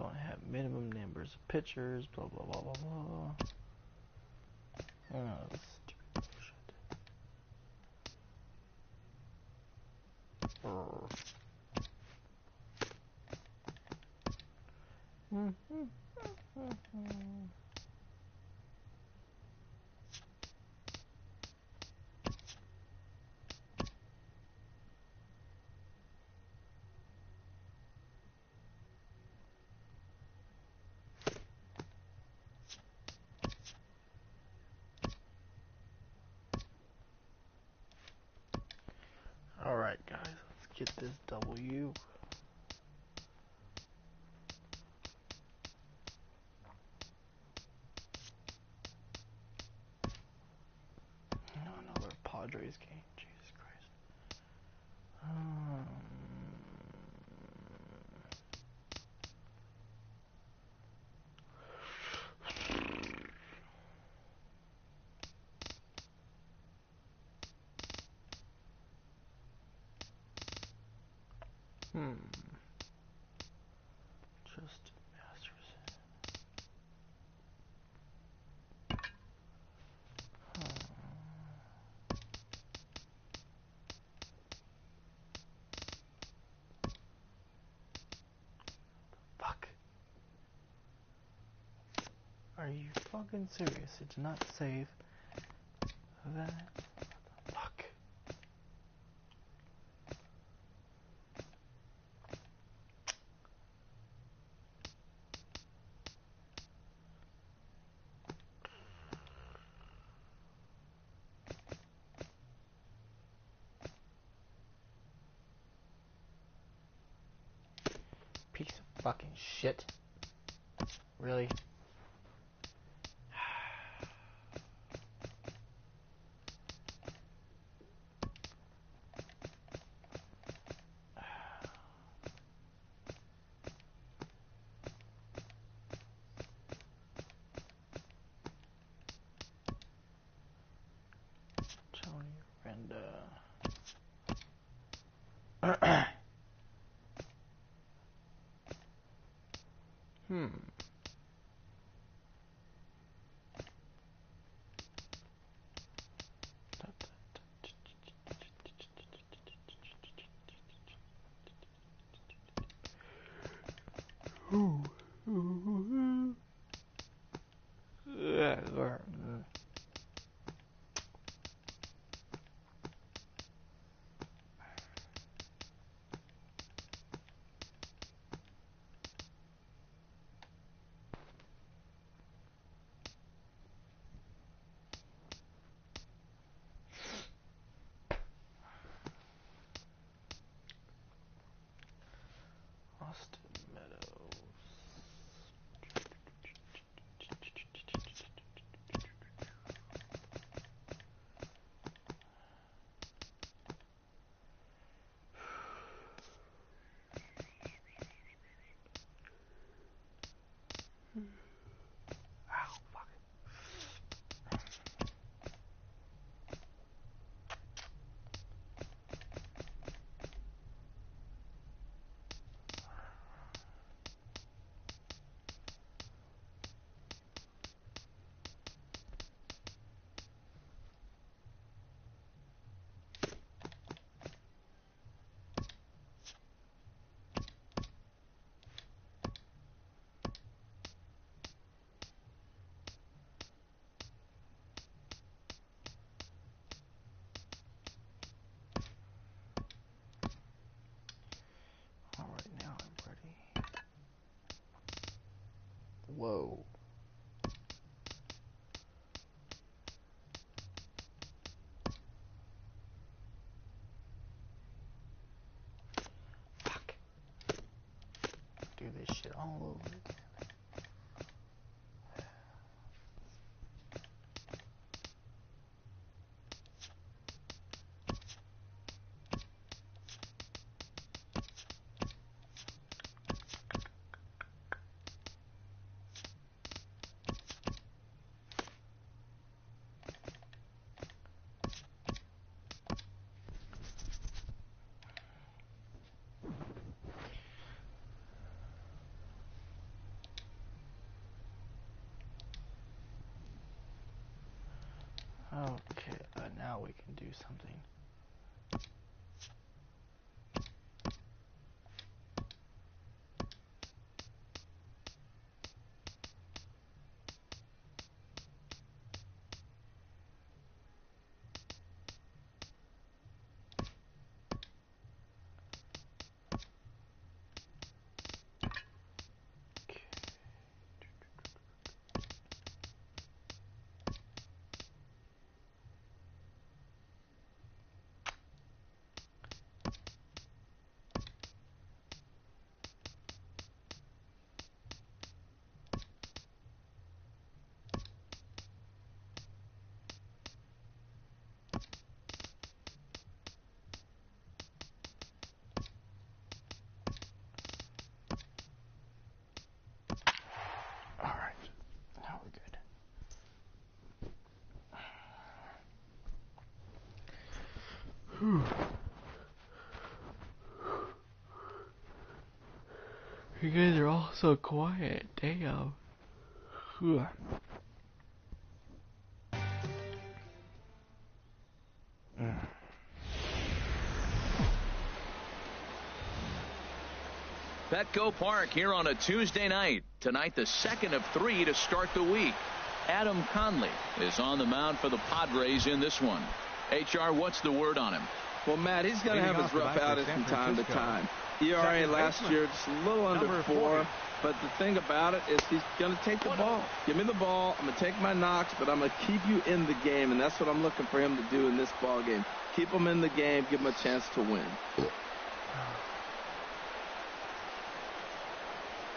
don't have minimum numbers of pictures, blah blah blah blah blah. Oh, stupid bullshit. Alright guys, let's get this W. Another Padres game, Jesus Christ. Just Masters. Fuck. Are you fucking serious? It did not save that. Fuck. Piece of fucking shit. Really? Tony Renda. Austin Meadows. Ow, fuck. Alright, now I'm ready. Whoa. Fuck. Do this shit all over again. Okay, now we can do something. You guys are all so quiet. Damn. Petco Park here on a Tuesday night. Tonight, the second of 3 to start the week. Adam Conley is on the mound for the Padres in this one. HR, what's the word on him? Well, Matt, he's going to have his rough outings from time to time. ERA last year just a little under 4. But the thing about it is he's going to take the ball. Give me the ball. I'm going to take my knocks, but I'm going to keep you in the game, and that's what I'm looking for him to do in this ball game. Keep him in the game, give him a chance to win.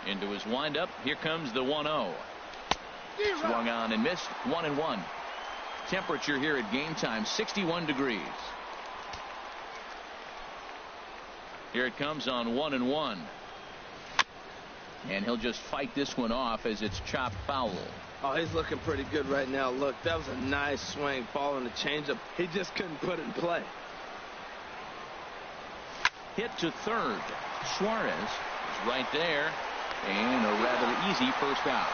Into his windup. Here comes the 1-0. Swung on and missed. 1-1. Temperature here at game time, 61 degrees. Here it comes on 1-1. And he'll just fight this one off as it's chopped foul. Oh, he's looking pretty good right now. Look, that was a nice swing following the changeup. He just couldn't put it in play. Hit to third. Suarez is right there. And a rather easy first out.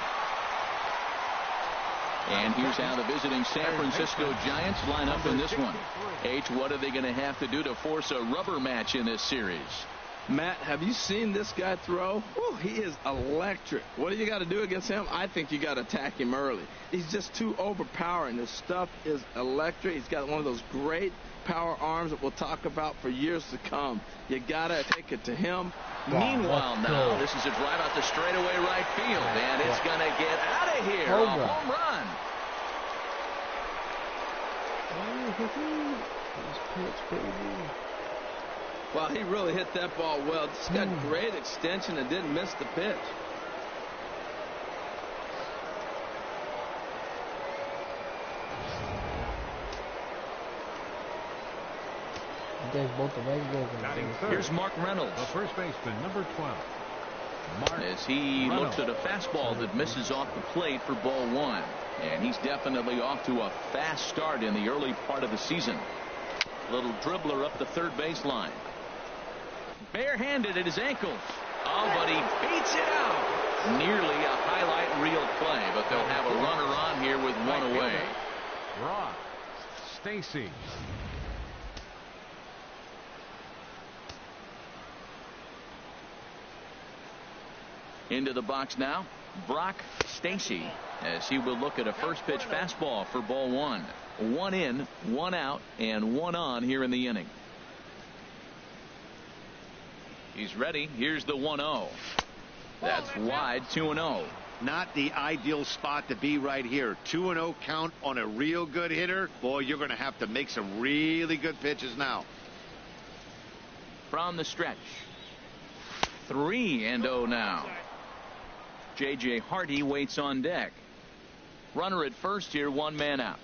And here's how the visiting San Francisco Giants line up in this one. H, what are they going to have to do to force a rubber match in this series? Matt, have you seen this guy throw? Woo, he is electric. What do you got to do against him? I think you got to attack him early. He's just too overpowering. His stuff is electric. He's got one of those great power arms that we'll talk about for years to come. You got to take it to him. Meanwhile, now, this is a drive out the straightaway right field, and it's going to get out of here. A home run. Well, he really hit that ball well. Just got great extension and didn't miss the pitch. Here's Mark Reynolds. The first baseman, number 12. As he looks at a fastball that misses off the plate for ball 1. And he's definitely off to a fast start in the early part of the season. Little dribbler up the third baseline. Barehanded at his ankles. Oh, but he beats it out. Nearly a highlight reel play, but they'll have a runner on here with one away. Rock Stacy. Into the box now, Brock Stacy, as he will look at a first pitch fastball for ball 1. 1 in, 1 out, and 1 on here in the inning. He's ready. Here's the 1-0. That's wide. 2-0. Not the ideal spot to be right here. 2-0 count on a real good hitter. Boy, you're going to have to make some really good pitches now. From the stretch. 3-0 now. J.J. Hardy waits on deck. Runner at first here, 1 man out.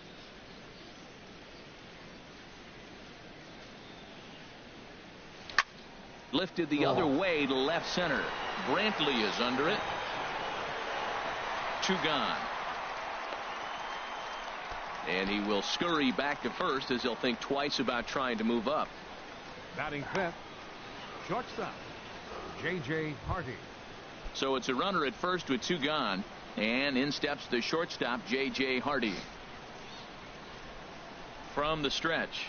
Lifted the other way to left center. Brantley is under it. 2 gone. And he will scurry back to first as he'll think twice about trying to move up. Batting fifth, shortstop, J.J. Hardy. So it's a runner at first with 2 gone. And in steps the shortstop, J.J. Hardy. from the stretch.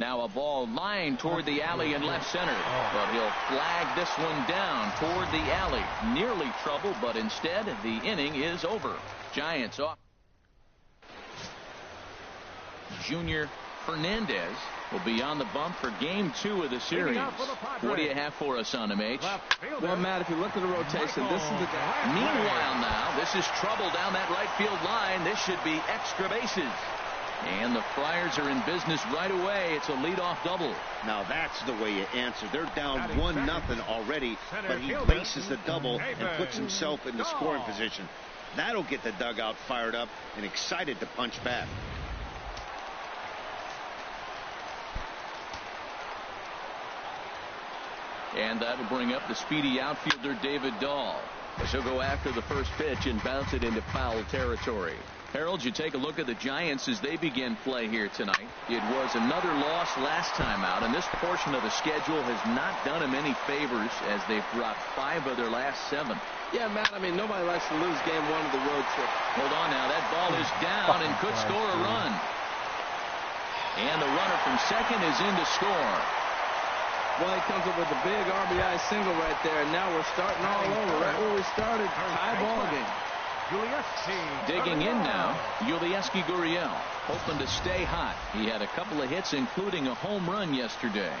Now a ball lined toward the alley in left center, but he'll flag this one down toward the alley. Nearly trouble, but instead the inning is over. Giants off. Junior Fernandez will be on the bump for game 2 of the series. What do you have for us on him, H? Well, Matt, if you look at the rotation, this is the guy. Meanwhile now, this is trouble down that right field line. This should be extra bases. And the Friars are in business right away. It's a leadoff double. Now that's the way you answer. They're down 1-0 already, but he bases the double and puts himself in the scoring position. That'll get the dugout fired up and excited to punch back. And that'll bring up the speedy outfielder David Dahl. He'll go after the first pitch and bounce it into foul territory. Harold, you take a look at the Giants as they begin play here tonight. It was another loss last time out, and this portion of the schedule has not done them any favors as they've dropped 5 of their last 7. Yeah, Matt, I mean, nobody likes to lose game 1 of the road trip. Hold on now. That ball is down and could score a run. And the runner from second is in to score. Well, he comes up with a big RBI single right there, and now we're starting all over right where we started. High ball game. Digging in now, Yulieski Gurriel, hoping to stay hot. He had a couple of hits, including a home run yesterday.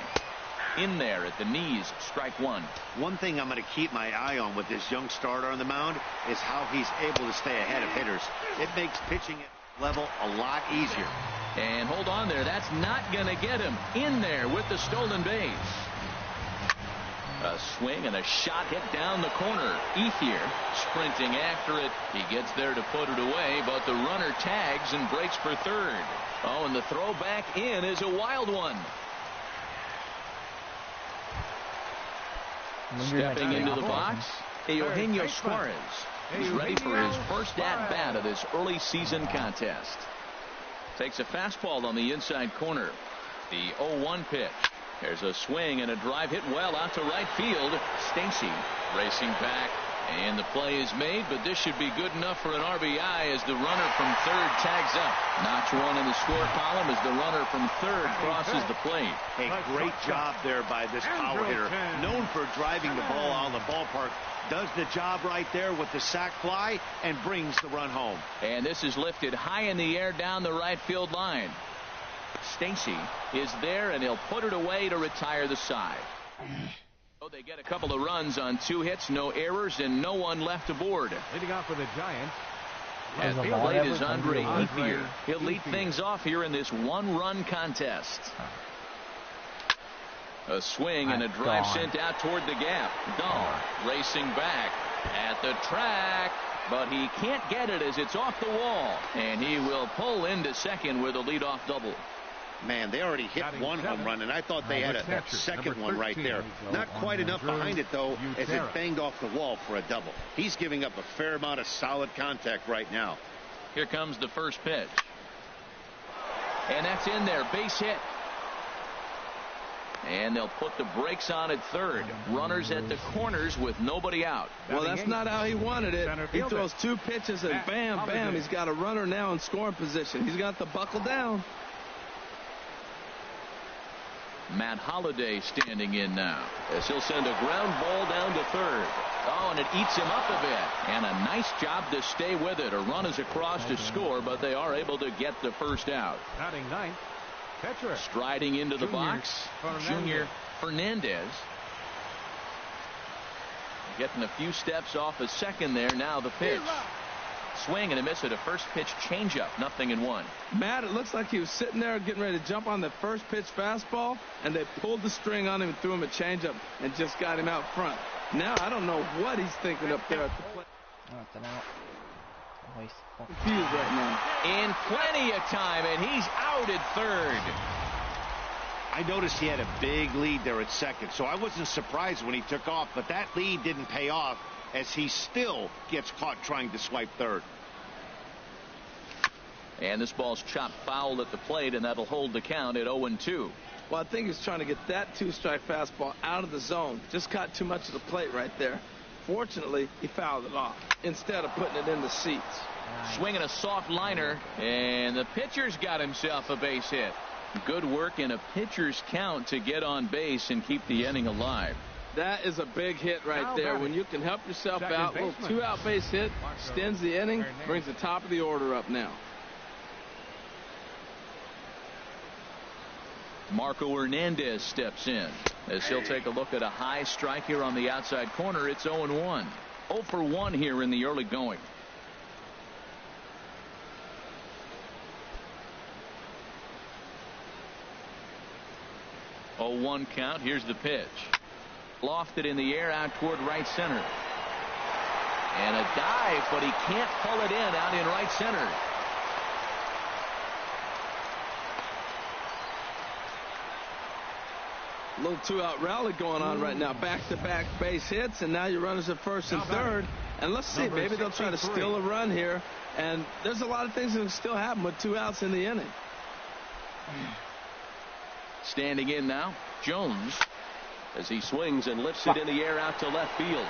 In there at the knees, strike 1. One thing I'm going to keep my eye on with this young starter on the mound is how he's able to stay ahead of hitters. It makes pitching at level a lot easier. And hold on there. That's not going to get him. In there with the stolen base. A swing and a shot hit down the corner. Ethier sprinting after it. He gets there to put it away, but the runner tags and breaks for third. Oh, and the throw back in is a wild one. Stepping into the box, Eugenio Suarez. He's ready for his first at-bat of this early season contest. Takes a fastball on the inside corner. The 0-1 pitch. There's a swing and a drive hit well out to right field. Stacy racing back, and the play is made, but this should be good enough for an RBI as the runner from third tags up. Notch 1 in the score column as the runner from third crosses the plate. Hey, great job there by this power hitter. Known for driving the ball out of the ballpark. Does the job right there with the sac fly and brings the run home. And this is lifted high in the air down the right field line. Stacy is there, and he'll put it away to retire the side. Oh, they get a couple of runs on 2 hits, no errors, and no one left aboard. Leading off for the Giants. At the plate is Andre Ethier. He'll lead things off here in this 1-run contest. A swing and a drive sent out toward the gap. Dahl racing back at the track, but he can't get it as it's off the wall, and he will pull into second with a leadoff double. Man, they already hit 1 home run, and I thought they had a second one right there. Not quite enough behind it, though, as it banged off the wall for a double. He's giving up a fair amount of solid contact right now. Here comes the first pitch. And that's in there. Base hit. And they'll put the brakes on at third. Runners at the corners with nobody out. Well, that's not how he wanted it. He throws 2 pitches and bam, bam, he's got a runner now in scoring position. He's got to buckle down. Matt Holliday standing in now as he'll send a ground ball down to third. Oh, and it eats him up a bit. And a nice job to stay with it. A run is across to score, but they are able to get the first out. Batting ninth, catcher. Striding into the box, Junior Fernandez. Getting a few steps off a second there. Now the pitch. Swing and a miss at a first pitch changeup. 0-1. Matt, it looks like he was sitting there getting ready to jump on the first pitch fastball, and they pulled the string on him and threw him a changeup and just got him out front. Now I don't know what he's thinking up there at the plate. Confused right now. In plenty of time, and he's out at third. I noticed he had a big lead there at second, so I wasn't surprised when he took off, but that lead didn't pay off as he still gets caught trying to swipe third. And this ball's chopped foul at the plate, and that'll hold the count at 0-2. Well, I think he's trying to get that 2-strike fastball out of the zone. Just caught too much of the plate right there. Fortunately, he fouled it off instead of putting it in the seats. Nice. Swinging a soft liner, and the pitcher's got himself a base hit. Good work in a pitcher's count to get on base and keep the inning alive. That is a big hit right there. When you can help yourself out, a little 2-out base hit, extends the inning, brings the top of the order up now. Marco Hernandez steps in as he'll take a look at a high strike here on the outside corner. It's 0-1. 0 for 1 here in the early going. 0-1 count. Here's the pitch. Lofted in the air out toward right center. And a dive, but he can't pull it in out in right center. A little 2-out rally going on right now. Back-to-back base hits, and now your runners at first and third. And let's see, maybe they'll try to steal a run here. And there's a lot of things that can still happen with 2 outs in the inning. Standing in now, Jones, as he swings and lifts it in the air out to left field.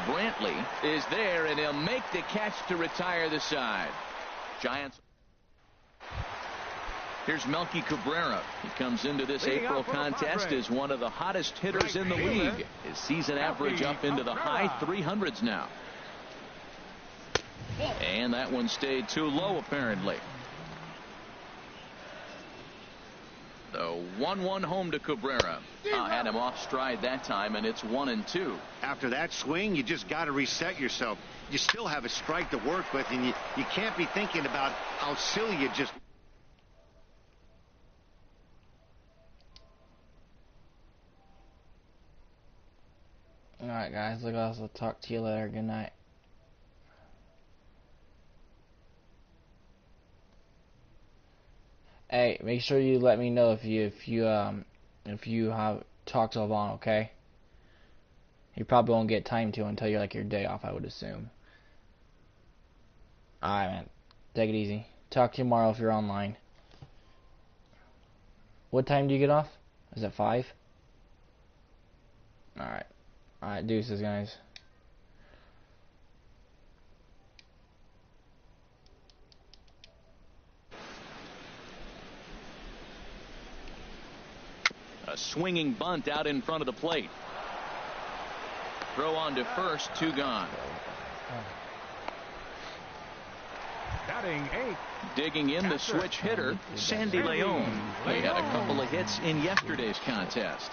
Brantley is there, and he'll make the catch to retire the side. Giants. Here's Melky Cabrera. He comes into this April contest as one of the hottest hitters in the league. His season average up into the high 300s now. And that one stayed too low, apparently. The 1-1 home to Cabrera. Had him off stride that time, and it's 1-2. After that swing, you just got to reset yourself. You still have a strike to work with, and you can't be thinking about how silly you just. Alright guys, look, I'll talk to you later. Good night. Hey, make sure you let me know if you have talked to Levon, okay? You probably won't get time to until you're like your day off, I would assume. Alright, man. Take it easy. Talk to you tomorrow if you're online. What time do you get off? Is it 5? Alright. Alright, deuces, guys. A swinging bunt out in front of the plate. Throw on to first, 2 gone. Batting 8. Digging in the switch hitter, Sandy Leon. He had a couple of hits in yesterday's contest.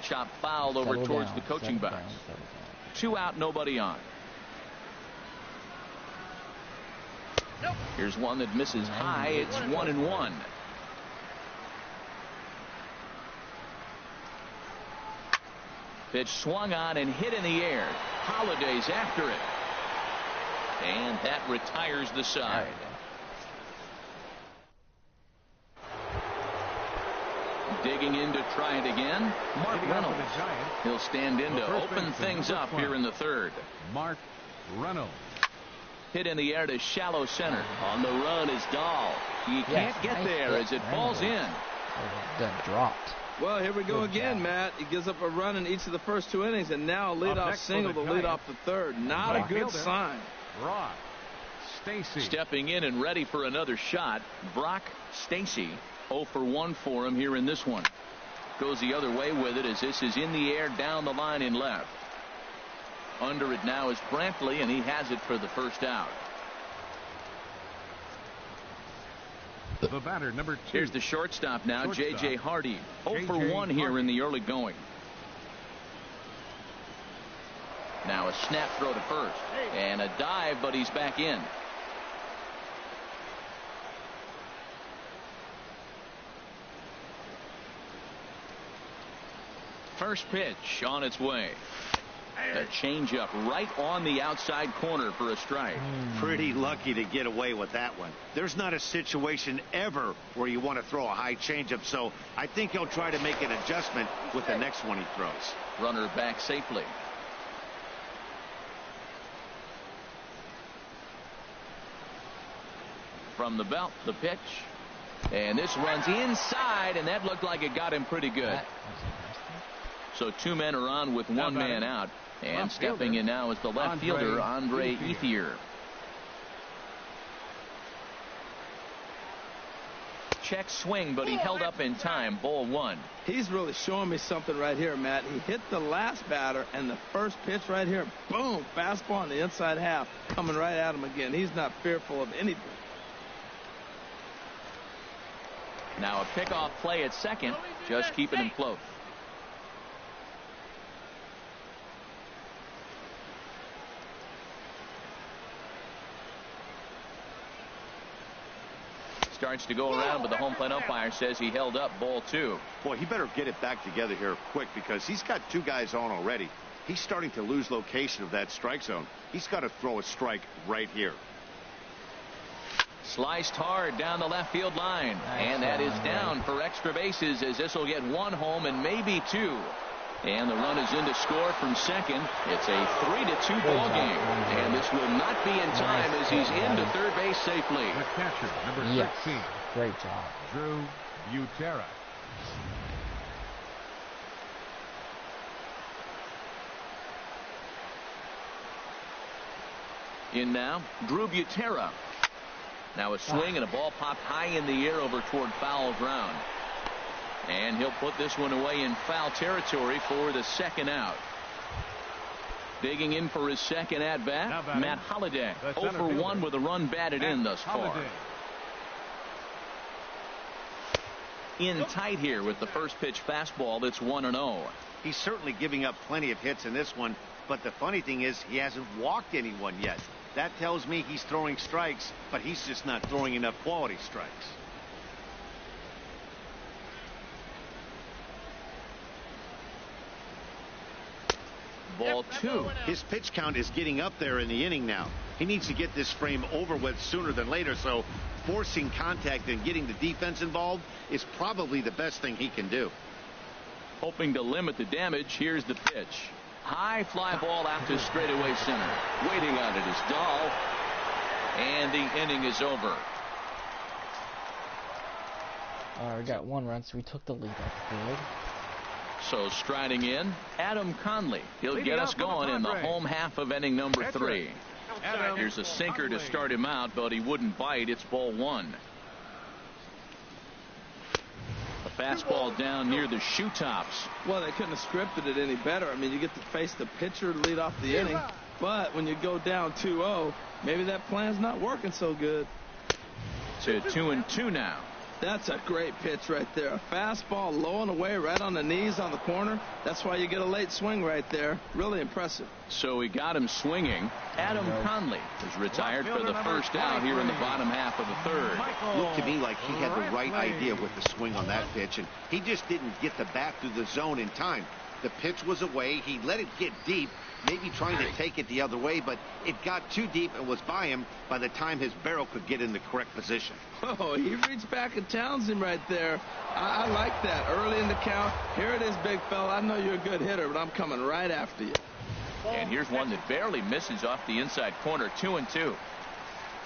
Chop fouled over towards the coaching box. 2 out, nobody on. Here's one that misses high. It's 1-1. Pitch swung on and hit in the air. Holiday's after it. And that retires the side. Digging in to try it again, Mark Reynolds. He'll stand in to open things up here in the third. Mark Reynolds. Hit in the air to shallow center. On the run is Dahl. He can't get there as it falls in. That dropped. Well, here we go again, Matt. He gives up a run in each of the first 2 innings, and now a leadoff single to lead off the third. Not a good sign. Brock Stacy. Stepping in and ready for another shot, Brock Stacy. 0 for 1 for him here in this one. Goes the other way with it as this is in the air down the line in left. Under it now is Brantley, and he has it for the first out. The batter, number 2. Here's the shortstop now, J.J. Hardy. 0 for 1 here in the early going. Now a snap throw to first. And a dive, but he's back in. First pitch on its way. A changeup right on the outside corner for a strike. Pretty lucky to get away with that one. There's not a situation ever where you want to throw a high changeup, so I think he'll try to make an adjustment with the next one he throws. Runner back safely. From the belt, the pitch. And this runs inside, and that looked like it got him pretty good. So 2 men are on with 1 man out. And stepping in now is the left fielder, Andre Ethier. Check swing, but he held up in time. Ball 1. He's really showing me something right here, Matt. He hit the last batter, and the first pitch right here, boom, fastball on the inside half, coming right at him again. He's not fearful of anything. Now a pickoff play at second, just keeping him close. Starts to go around, but the home plate umpire says he held up. Ball 2. Boy, he better get it back together here quick because he's got 2 guys on already. He's starting to lose location of that strike zone. He's got to throw a strike right here. Sliced hard down the left field line. And that is down for extra bases, as this will get 1 home and maybe 2. And the run is in to score from second. It's a 3-2 ball game. And this will not be in time as he's into third base safely. The catcher, number 16. Great job. Drew Butera. In now, Drew Butera. Now a swing and a ball popped high in the air over toward foul ground. And he'll put this one away in foul territory for the second out. Digging in for his second at-bat, Matt Holliday. 0 for 1 with a run batted in thus far. In tight here with the first pitch fastball. It's 1-0. He's certainly giving up plenty of hits in this one, but the funny thing is he hasn't walked anyone yet. That tells me he's throwing strikes, but he's just not throwing enough quality strikes. Ball 2. His pitch count is getting up there in the inning now. He needs to get this frame over with sooner than later, so forcing contact and getting the defense involved is probably the best thing he can do. Hoping to limit the damage. Here's the pitch. High fly ball out to straightaway center. Waiting on it is Dahl. And the inning is over. We got 1 run, so we took the lead. That's good. So striding in, Adam Conley. He'll get us going in the home half of inning number 3. Here's a sinker to start him out, but he wouldn't bite. It's ball 1. A fastball down near the shoe tops. Well, they couldn't have scripted it any better. I mean, you get to face the pitcher to lead off the inning, but when you go down 2-0, maybe that plan's not working so good. To 2-2 now. That's a great pitch right there. A fastball low and away right on the knees on the corner. That's why you get a late swing right there. Really impressive. So he got him swinging. Adam Conley is retired for the first out here in the bottom half of the 3rd. Looked to me like he had the right idea with the swing on that pitch, and he just didn't get the bat through the zone in time. The pitch was away. He let it get deep, maybe trying to take it the other way, but it got too deep and was by him by the time his barrel could get in the correct position. Oh, he reached back and towns him right there. I like that. Early in the count. Here it is, big fella. I know you're a good hitter, but I'm coming right after you. And here's one that barely misses off the inside corner. 2-2.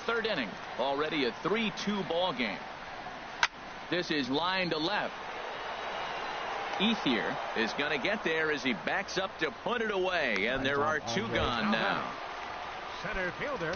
3rd inning. Already a 3-2 ball game. This is line to left. Ethier is going to get there as he backs up to put it away, and there are 2 gone now. Center fielder.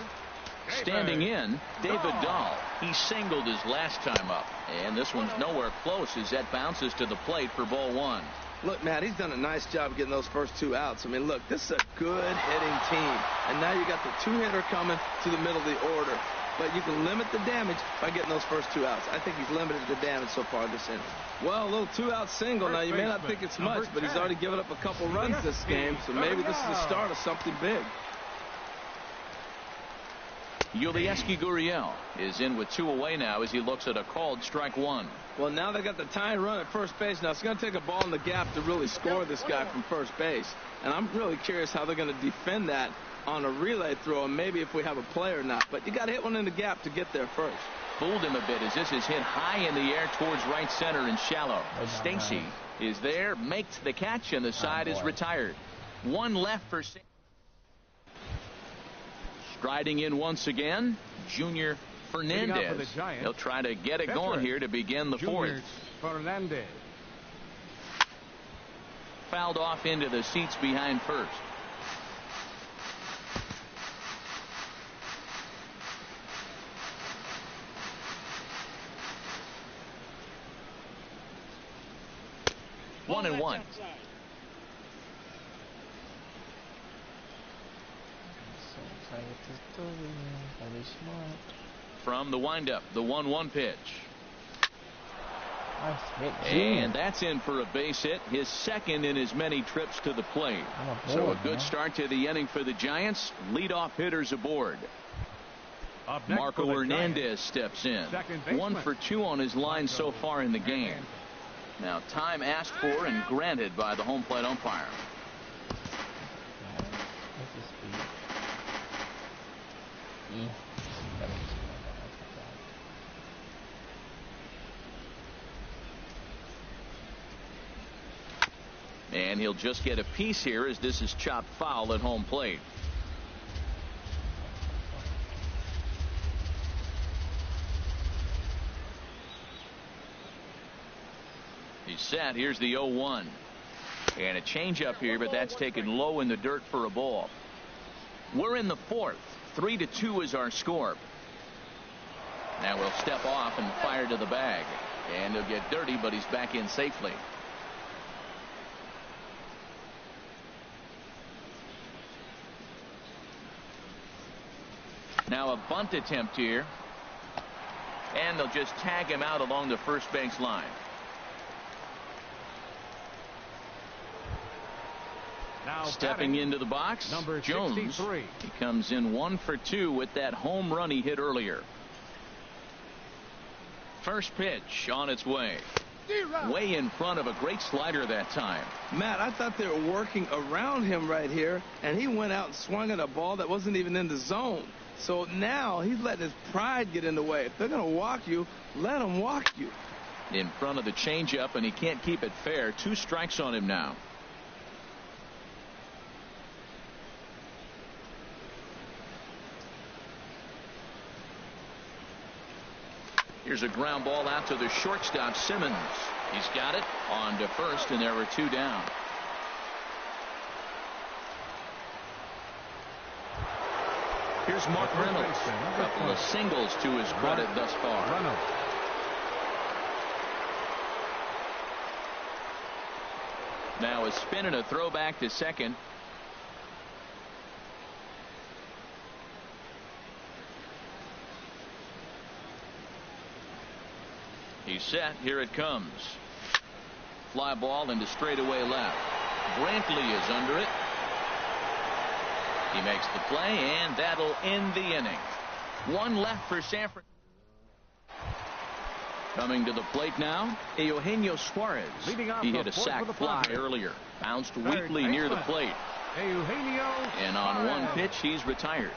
Standing in, David Dahl. He singled his last time up, and this one's nowhere close as that bounces to the plate for ball 1. Look, Matt, he's done a nice job getting those first 2 outs. I mean, look, this is a good hitting team, and now you got the 2-hitter coming to the middle of the order. But you can limit the damage by getting those first 2 outs. I think he's limited the damage so far this inning. Well, a little 2-out single. Now, you may not think it's much, but he's already given up a couple runs this game, so maybe this is the start of something big. Yulieski Gurriel is in with 2 away now as he looks at a called strike 1. Well, now they got the tying run at first base. Now, it's going to take a ball in the gap to really score this guy from first base. And I'm really curious how they're going to defend that on a relay throw, and maybe if we have a play or not. But you got to hit one in the gap to get there first. Fooled him a bit as this is hit high in the air towards right center and shallow. Stacy is there, makes the catch, and the side is retired. 1 left for Stacy. Striding in once again, Junior Fernandez. He'll try to get it going here to begin the 4th. Fernandez. Fouled off into the seats behind first. 1-1. From the windup, the 1-1 pitch. And that's in for a base hit, his second in as many trips to the plate. So a good start to the inning for the Giants. Leadoff hitters aboard. Marco Hernandez steps in. 1 for 2 on his line so far in the game. Now time asked for and granted by the home plate umpire. And he'll just get a piece here as this is chopped foul at home plate. He's set. Here's the 0-1. And a changeup here, but that's taken low in the dirt for a ball. We're in the 4th. 3-2 is our score. Now we'll step off and fire to the bag. And he'll get dirty, but he's back in safely. Now a bunt attempt here. And they'll just tag him out along the first base line. Now stepping into the box, number Jones. 63. He comes in 1 for 2 with that home run he hit earlier. First pitch on its way. Way in front of a great slider that time. Matt, I thought they were working around him right here, and he went out and swung at a ball that wasn't even in the zone. So now he's letting his pride get in the way. If they're going to walk you, let them walk you. In front of the changeup, and he can't keep it fair. 2 strikes on him now. Here's a ground ball out to the shortstop, Simmons. He's got it on to first, and there were 2 down. Here's Mark Reynolds. A couple of singles to his credit thus far. Now a spin and a throwback to second. He's set. Here it comes. Fly ball into straightaway left. Brantley is under it. He makes the play, and that'll end the inning. 1 left for San Francisco. Coming to the plate now, Eugenio Suarez. He hit a sac fly earlier. Bounced weakly near the plate. And on 1 pitch, he's retired.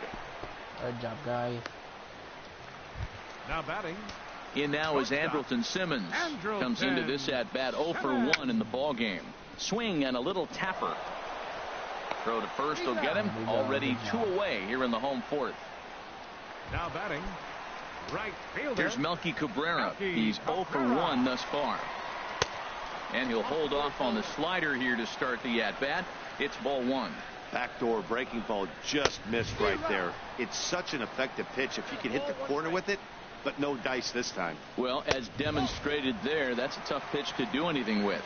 Good job, guys. Now batting. In now is Andrelton Simmons. Comes into this at bat 0 for 1 in the ball game. Swing and a little tapper. Throw to first will get him. Already 2 away here in the home 4th. Now batting. Right fielder. Here's Melky Cabrera. He's 0 for 1 thus far. And he'll hold off on the slider here to start the at bat. It's ball 1. Backdoor breaking ball just missed right there. It's such an effective pitch if you can hit the corner with it. But no dice this time. Well, as demonstrated there, that's a tough pitch to do anything with.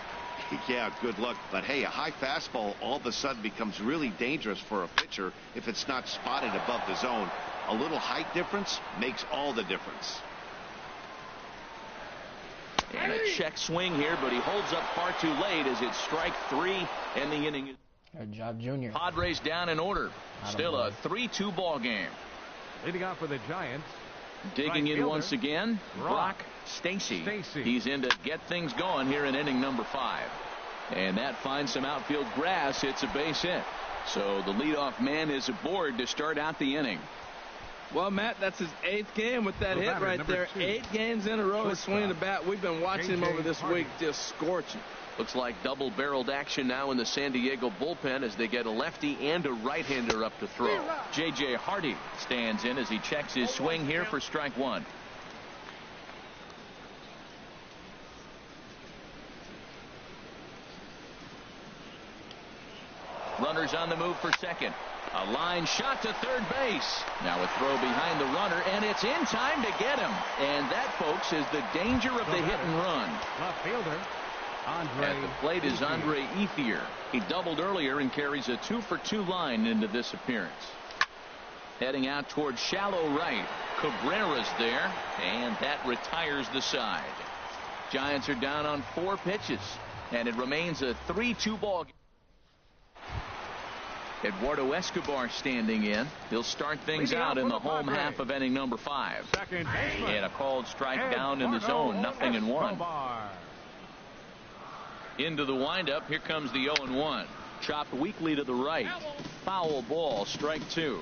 Yeah, good luck. But hey, a high fastball all of a sudden becomes really dangerous for a pitcher if it's not spotted above the zone. A little height difference makes all the difference. And a check swing here, but he holds up far too late as it's strike 3 and the inning. Good job, Junior. Padres down in order. Still a 3-2 ball game. Leading off for the Giants. Digging in once again, Brock Stacy. He's in to get things going here in inning number 5. And that finds some outfield grass. It's a base hit. So the leadoff man is aboard to start out the inning. Well, Matt, that's his 8th game with that hit right there. 8 games in a row he's swinging the bat. We've been watching him over this week, just scorching. Looks like double-barreled action now in the San Diego bullpen as they get a lefty and a right-hander up to throw. J.J. Hardy stands in as he checks his swing here for strike 1. Runners on the move for second. A line shot to third base. Now a throw behind the runner, and it's in time to get him. And that, folks, is the danger of the hit and run. Left fielder. At the plate is Andre Ethier. He doubled earlier and carries a 2-for-2 line into this appearance. Heading out towards shallow right. Cabrera's there, and that retires the side. Giants are down on 4 pitches, and it remains a 3-2 ball game. Eduardo Escobar standing in. He'll start things out in the home half of inning number 5. And a called strike down in the zone, 0-1. Into the windup. Here comes the 0-1. Chopped weakly to the right. Foul ball, strike 2.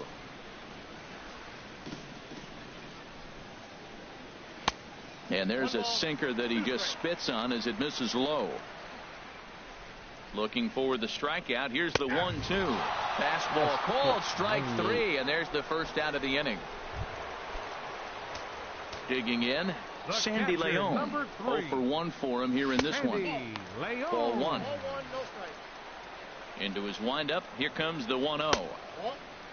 And there's a sinker that he just spits on as it misses low. Looking for the strikeout. Here's the 1-2. Fastball called strike 3, and there's the first out of the inning. Digging in, Sandy Leon. 0 for 1 for him here in this one. Ball 1. Into his windup. Here comes the 1-0.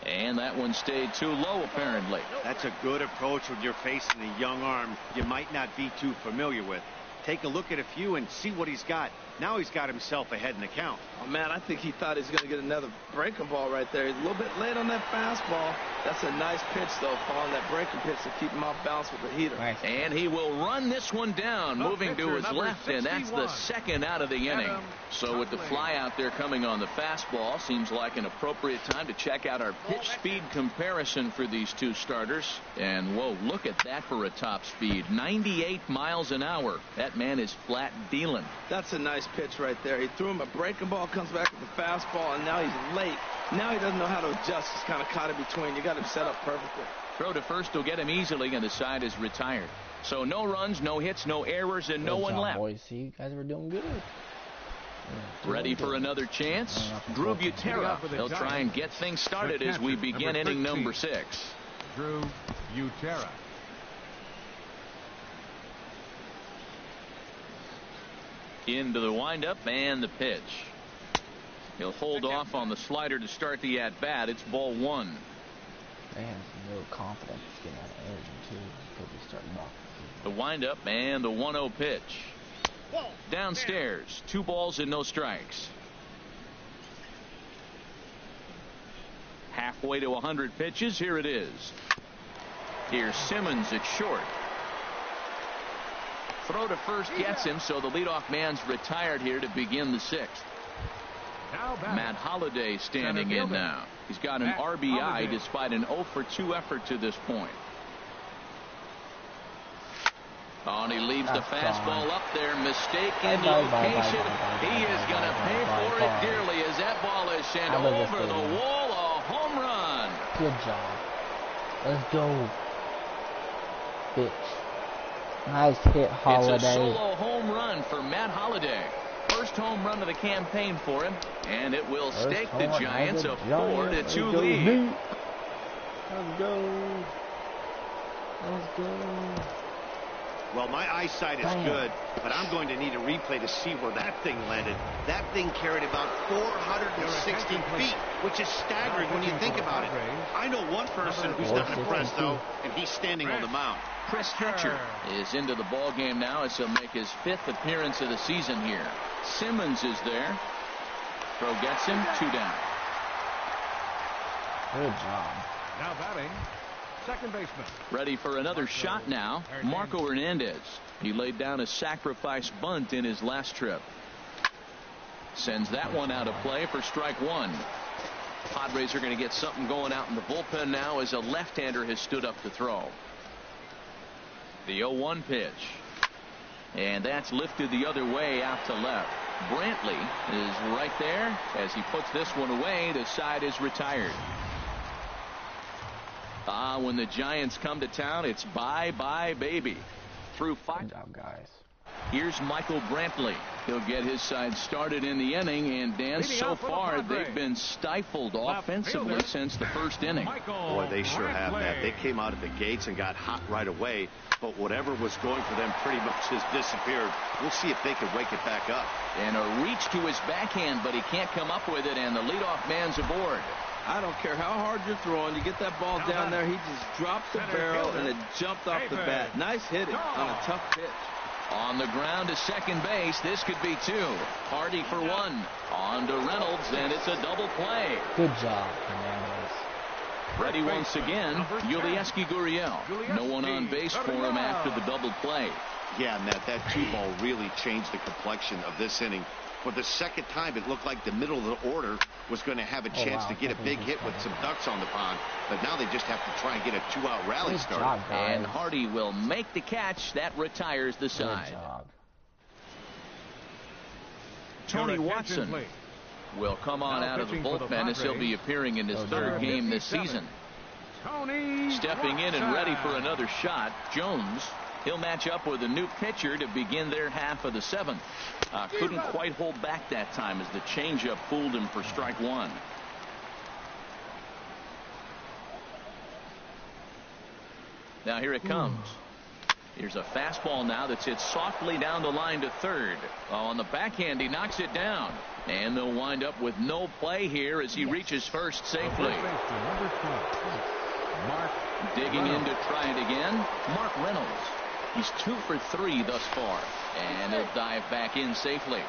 And that one stayed too low, apparently. That's a good approach when you're facing a young arm you might not be too familiar with. Take a look at a few and see what he's got. Now he's got himself ahead in the count. Oh, man, I think he thought he was going to get another breaking ball right there. He's a little bit late on that fastball. That's a nice pitch, though, following that breaking pitch to keep him off balance with the heater. Nice. And he will run this one down, moving to his left, and that's the second out of the inning. So with the fly out there coming on the fastball, seems like an appropriate time to check out our pitch speed comparison for these two starters. And, whoa, look at that for a top speed. 98 miles an hour. That man is flat dealing. That's a nice pitch right there. He threw him a breaking ball, comes back with the fastball, and now he's late. Now he doesn't know how to adjust. He's kind of caught in between. You got him set up perfectly. Throw to first will get him easily, and the side is retired. So no runs, no hits, no errors, and no one left. Boys, see, you guys were doing good. Ready for another chance? Drew Butera. He'll try and get things started as we begin inning number 6. Drew Butera. Into the windup and the pitch. He'll hold off on the slider to start the at-bat. It's ball 1. They have some real confidence getting out of energy, too. Could be starting off. The windup and the 1-0 pitch. Downstairs. 2 balls and no strikes. Halfway to 100 pitches. Here it is. Here's Simmons at short. Throw to first gets him, so the leadoff man's retired here to begin the 6th. Matt Holliday standing in now. He's got an RBI despite an 0 for 2 effort to this point. Oh, and he leaves the fastball up there. Mistaken location. He is going to pay for it dearly as that ball is sent over the wall. A home run. Good job. Let's go. Bitch. Nice hit, Holliday. It's a solo home run for Matt Holliday. First home run of the campaign for him, and it will stake the Giants a 4-2 lead. Let's go. Let's go. Well, my eyesight is good, but I'm going to need a replay to see where that thing landed. That thing carried about 460 feet, which is staggering when you think about it. I know one person who's not impressed, though, and he's standing on the mound. Chris Hatcher is into the ball game now as he'll make his 5th appearance of the season here. Simmons is there. Throw gets him. 2 down. Good job. Now batting, second baseman. Ready for another shot now. Marco Hernandez. He laid down a sacrifice bunt in his last trip. Sends that one out of play for strike 1. Padres are going to get something going out in the bullpen now as a left-hander has stood up to throw. The 0-1 pitch. And that's lifted the other way out to left. Brantley is right there as he puts this one away. The side is retired. When the Giants come to town, it's bye-bye, baby. Through 5. Good job, guys. Here's Michael Brantley. He'll get his side started in the inning, and Dan, so far they've been stifled offensively since the first inning. Boy, they sure have, Matt. They came out of the gates and got hot right away, but whatever was going for them pretty much has disappeared. We'll see if they can wake it back up. And a reach to his backhand, but he can't come up with it, and the leadoff man's aboard. I don't care how hard you're throwing. You get that ball down there, he just dropped the barrel, and it jumped off the bat. Nice hitting on a tough pitch. On the ground to second base. This could be 2. Hardy for 1. On to Reynolds, and it's a double play. Good job, Hernandez. Ready once again, Yulieski Gurriel. No one on base for him after the double play. Yeah, Matt, that 2-ball really changed the complexion of this inning. For the second time, it looked like the middle of the order was going to have a chance to get a big hit with some ducks on the pond. But now they just have to try and get a 2-out rally started. And Hardy will make the catch. That retires the side. Tony Watson will come on out of the bullpen as he'll be appearing in his 3rd game this season. Stepping in and ready for another shot, Jones. He'll match up with a new pitcher to begin their half of the 7th. Couldn't quite hold back that time as the changeup fooled him for strike 1. Now here it comes. Here's a fastball now that's hit softly down the line to 3rd. On the backhand, he knocks it down. And they'll wind up with no play here as he reaches first safely. Digging in to try it again, Mark Reynolds. He's 2 for 3 thus far, and he'll dive back in safely.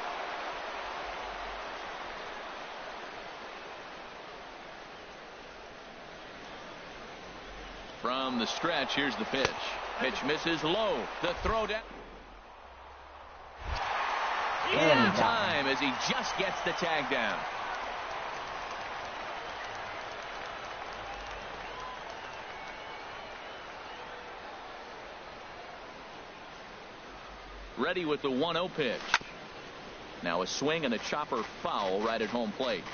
From the stretch, here's the pitch. Pitch misses low. The throw down. In time as he just gets the tag down. Ready with the 1-0 pitch. Now a swing and a chopper foul right at home plate.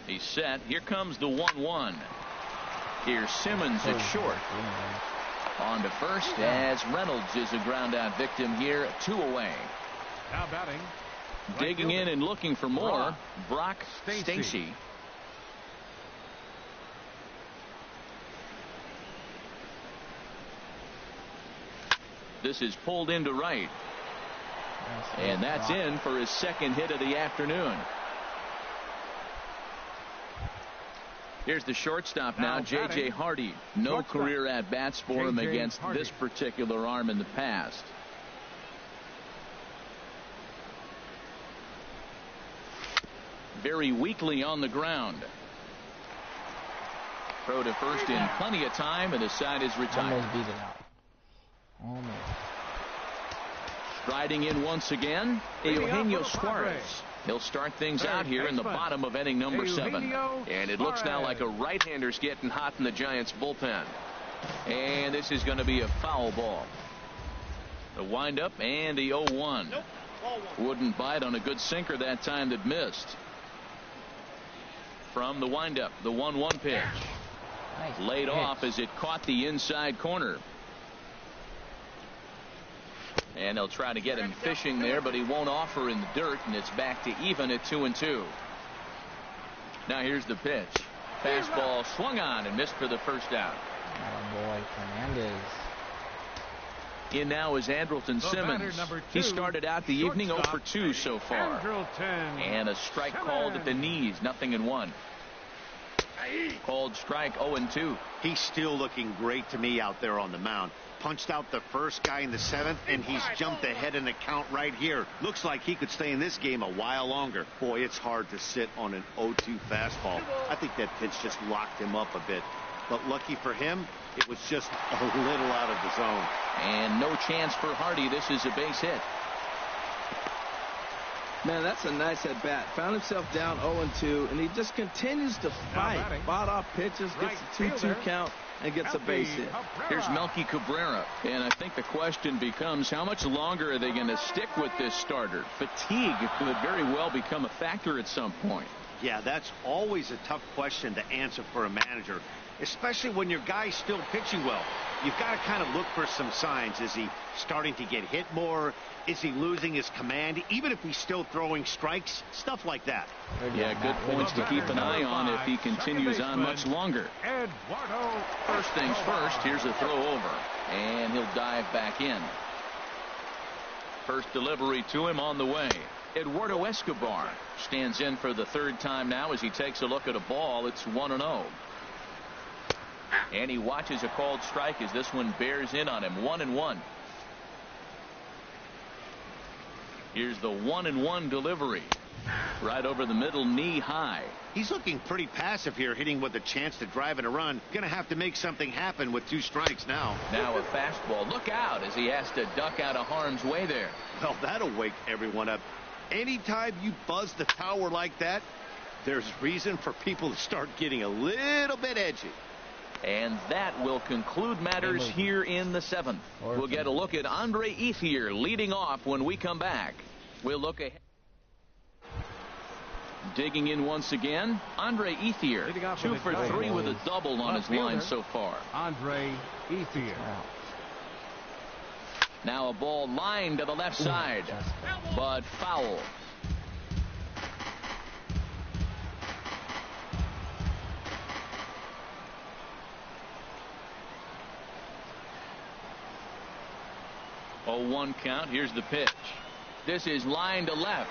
He's set. Here comes the 1-1. Here's Simmons at short. On to first as Reynolds is a ground out victim here. 2 away. Now batting. Digging in and looking for more. Brock Stacy. This is pulled into right. And that's in for his 2nd hit of the afternoon. Here's the shortstop now, J.J. Hardy. No career at-bats for him against this particular arm in the past. Very weakly on the ground. Throw to first in plenty of time, and the side is retired. Almost beat it out. Almost. Striding in once again, Eugenio Suarez. He'll start things out here in the bottom of inning number 7. And it looks now like a right-hander's getting hot in the Giants bullpen. And this is going to be a foul ball. The windup and the 0-1. Wouldn't bite on a good sinker that time that missed. From the windup, the 1-1 pitch. Laid off as it caught the inside corner. And they'll try to get him fishing there, but he won't offer in the dirt, and it's back to even at 2-2. Now here's the pitch. Fastball swung on and missed for the first out. Oh boy, Fernandez. In now is Andrelton Simmons. He started out the evening 0 for 2 so far. And a strike called at the knees, 0-1. Called strike 0-2. He's still looking great to me out there on the mound. Punched out the first guy in the 7th, and he's jumped ahead in the count right here. Looks like he could stay in this game a while longer. Boy, it's hard to sit on an 0-2 fastball. I think that pitch just locked him up a bit. But lucky for him, it was just a little out of the zone. And no chance for Hardy. This is a base hit. Man, that's a nice at-bat. Found himself down 0-2, and he just continues to fight. Fought off pitches, gets a 2-2 count, and gets a base hit. Here's Melky Cabrera. And I think the question becomes, how much longer are they going to stick with this starter? Fatigue could very well become a factor at some point. Yeah, that's always a tough question to answer for a manager, especially when your guy's still pitching well. You've got to kind of look for some signs. Is he starting to get hit more? Is he losing his command, even if he's still throwing strikes? Stuff like that. Yeah, good points to keep an eye on if he continues on much longer. First things first, here's a throw over, and he'll dive back in. First delivery to him on the way. Eduardo Escobar stands in for the 3rd time now as he takes a look at a ball. It's 1-0. And he watches a called strike as this one bears in on him. 1-1. Here's the 1-1 delivery. Right over the middle, knee high. He's looking pretty passive here, hitting with a chance to drive in a run. Gonna have to make something happen with 2 strikes now. Now a fastball. Look out as he has to duck out of harm's way there. Well, that'll wake everyone up. Anytime you buzz the tower like that, there's reason for people to start getting a little bit edgy. And that will conclude matters here in the 7th. We'll get a look at Andre Ethier leading off when we come back. We'll look ahead. Digging in once again, Andre Ethier, 2 for 3 with a double on his line so far. Andre Ethier. Now a ball lined to the left side, but foul. Oh, 1 count. Here's the pitch. This is lined to left.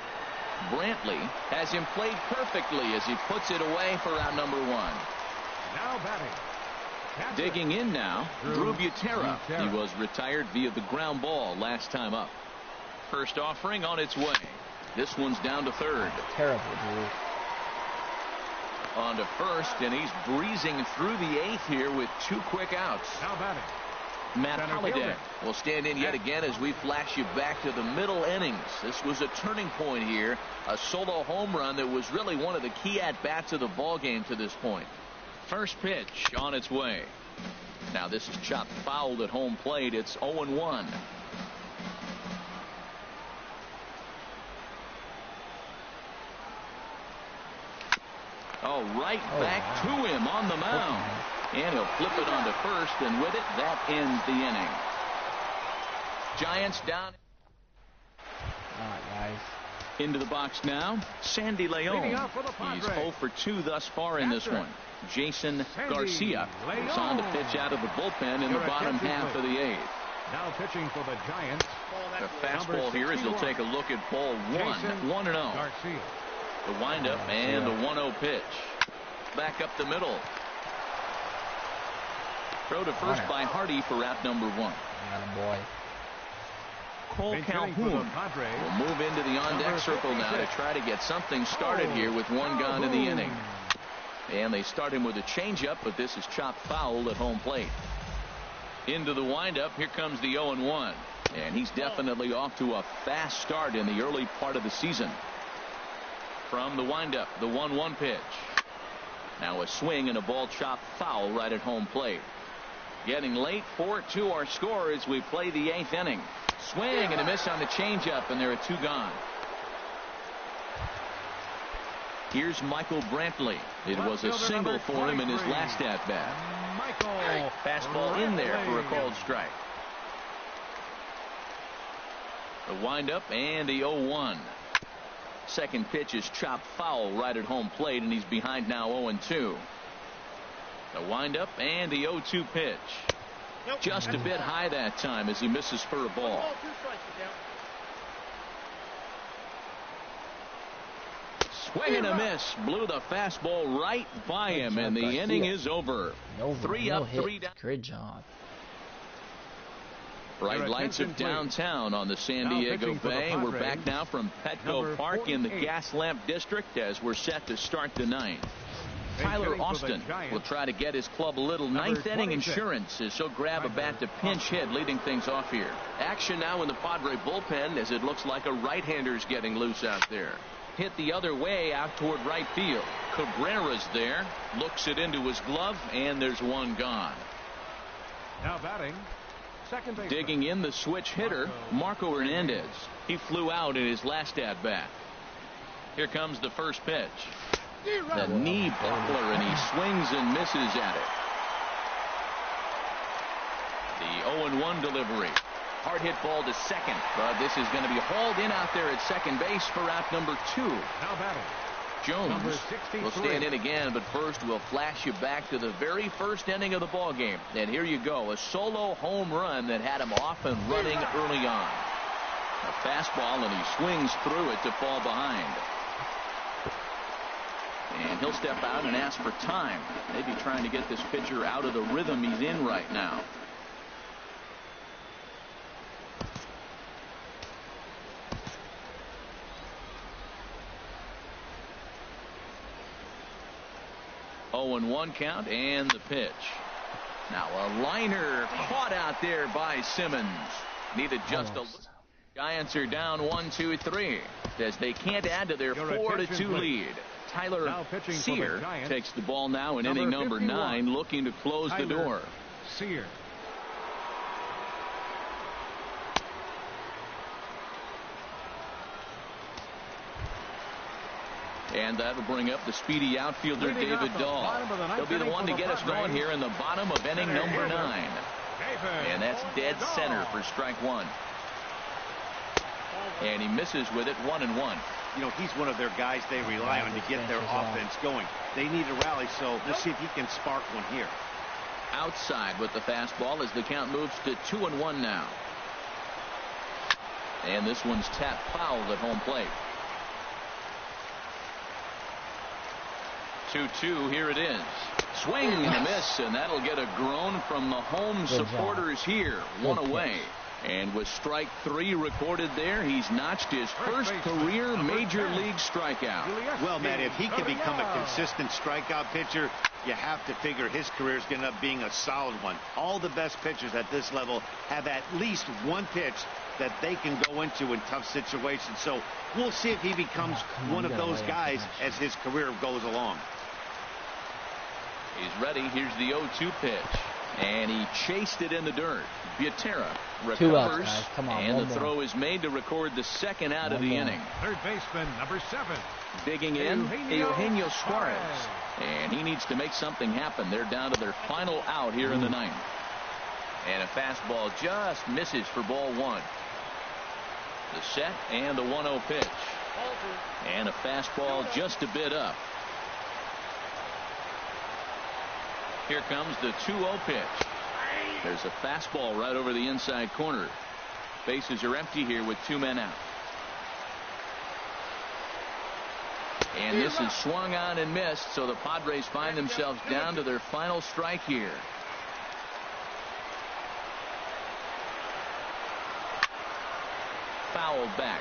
Brantley has him played perfectly as he puts it away for out number 1. Now batting. Digging in now, Drew Butera. He was retired via the ground ball last time up. First offering on its way. This one's down to third. Terrible, Drew. On to first, and he's breezing through the 8th here with 2 quick outs. Now batting. Matt Holliday will stand in yet again as we flash you back to the middle innings. This was a turning point here, a solo home run that was really one of the key at-bats of the ball game to this point. First pitch on its way. Now this is chopped foul at home plate. It's 0-1. Oh, right back to him on the mound. And he'll flip it on to first, and with it, that ends the inning. Giants down. Nice. Into the box now, Sandy Leon. He's 0 for 2 thus far in this one. Jason Garcia is on to pitch out of the bullpen in the bottom half of the 8th. Now pitching for the Giants. The fastball here as he'll take a look at ball 1. 1-0. Garcia. The windup and the 1-0 pitch. Back up the middle. Throw to first by Hardy for out number 1. Boy. Cole Calhoun will move into the on-deck circle now to try to get something started here with 1 gone in the inning. And they start him with a changeup, but this is chopped foul at home plate. Into the windup, here comes the 0-1. And he's definitely off to a fast start in the early part of the season. From the windup, the 1-1 pitch. Now a swing and a ball chopped foul right at home plate. Getting late, 4-2 our score as we play the 8th inning. Swing and a miss on the changeup, and there are 2 gone. Here's Michael Brantley. It was a single for him in his last at-bat. Fastball in there for a called strike. The windup and the 0-1. Second pitch is chopped foul right at home plate, and he's behind now 0-2. The windup and the 0-2 pitch. Just a bit high that time as he misses for a ball. Swing and a miss. Blew the fastball right by him, and the inning is over. 3 up, 3 down. Great job. Bright lights of downtown on the San Diego Bay. We're back now from Petco Park in the Gaslamp District as we're set to start the 9th. Tyler Austin will try to get his club a little 9th inning insurance as he'll grab a bat to pinch hit, leading things off here. Action now in the Padre bullpen as it looks like a right-hander's getting loose out there. Hit the other way out toward right field. Cabrera's there, looks it into his glove, and there's 1 gone. Now batting, second baseman. Digging in the switch hitter, Marco Hernandez. He flew out in his last at-bat. Here comes the first pitch. The knee buckler, and he swings and misses at it. The 0-1 delivery. Hard hit ball to second, but this is going to be hauled in out there at second base for out number 2. Now batting, Jones will stand in again, but first we'll flash you back to the very first inning of the ball game. And here you go, a solo home run that had him off and running early on. A fastball, and he swings through it to fall behind. And he'll step out and ask for time. Maybe trying to get this pitcher out of the rhythm he's in right now. Oh, and 1 count and the pitch. Now a liner caught out there by Simmons. Needed just a look. Giants are down 1-2-3 as they can't add to their 4-2 lead. Tyler Sear takes the ball now in inning number 9, looking to close the door. Sear. And that'll bring up the speedy outfielder David Dahl. He'll be the one to get us going here in the bottom of inning number 9. And that's dead center for strike 1. And he misses with it, 1-1. You know, he's one of their guys they rely on to get their offense going. They need a rally, so we'll see if he can spark one here. Outside with the fastball as the count moves to 2-1 now. And this one's tapped foul at home plate. 2-2, here it is. Swing and a miss, and that'll get a groan from the home supporters here. One away. And with strike 3 recorded there, he's notched his first career major league strikeout. Well, Matt, if he can become a consistent strikeout pitcher, you have to figure his career is going to end up being a solid one. All the best pitchers at this level have at least one pitch that they can go into in tough situations. So we'll see if he becomes one of those guys as his career goes along. He's ready. Here's the 0-2 pitch. And he chased it in the dirt. Butera recovers. 2 outs, guys. Come on, and the throw is made to record the second out of the inning. Third baseman, number 7. Digging in, Eugenio Suarez. And he needs to make something happen. They're down to their final out here in the 9th. And a fastball just misses for ball 1. The set and the 1-0 pitch. And a fastball just a bit up. Here comes the 2-0 pitch. There's a fastball right over the inside corner. Bases are empty here with 2 men out. And this is swung on and missed, so the Padres find themselves down to their final strike here. Fouled back.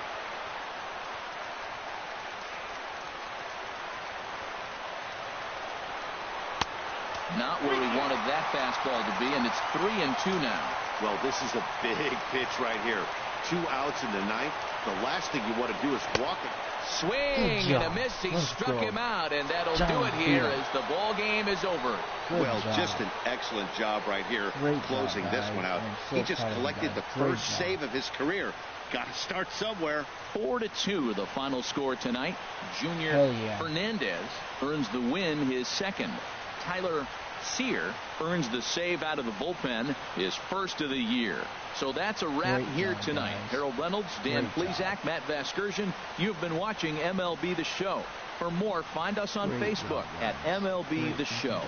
Not where he wanted that fastball to be, and it's 3-2 now. Well, this is a big pitch right here. 2 outs in the 9th. The last thing you want to do is walk it. Swing and a miss. He struck him out, and that'll do it here as the ball game is over. Well, just an excellent job right here closing this one out. He just collected the first save of his career. Got to start somewhere. 4-2 the final score tonight. Junior Fernandez earns the win, his second. Tyler Sear earns the save out of the bullpen, his first of the year. So that's a wrap here tonight. Harold Reynolds, Dan Plesac, Matt Vasgersian. You've been watching MLB The Show. For more, find us on Facebook at MLB The Show.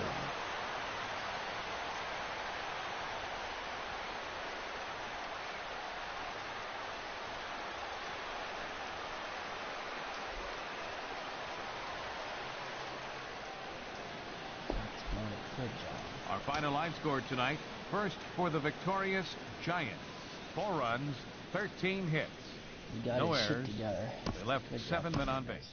Our final line score tonight. First for the victorious Giants. 4 runs, 13 hits. No errors. They left 7 men on base.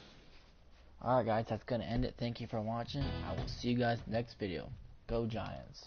Alright guys, that's going to end it. Thank you for watching. I will see you guys next video. Go Giants.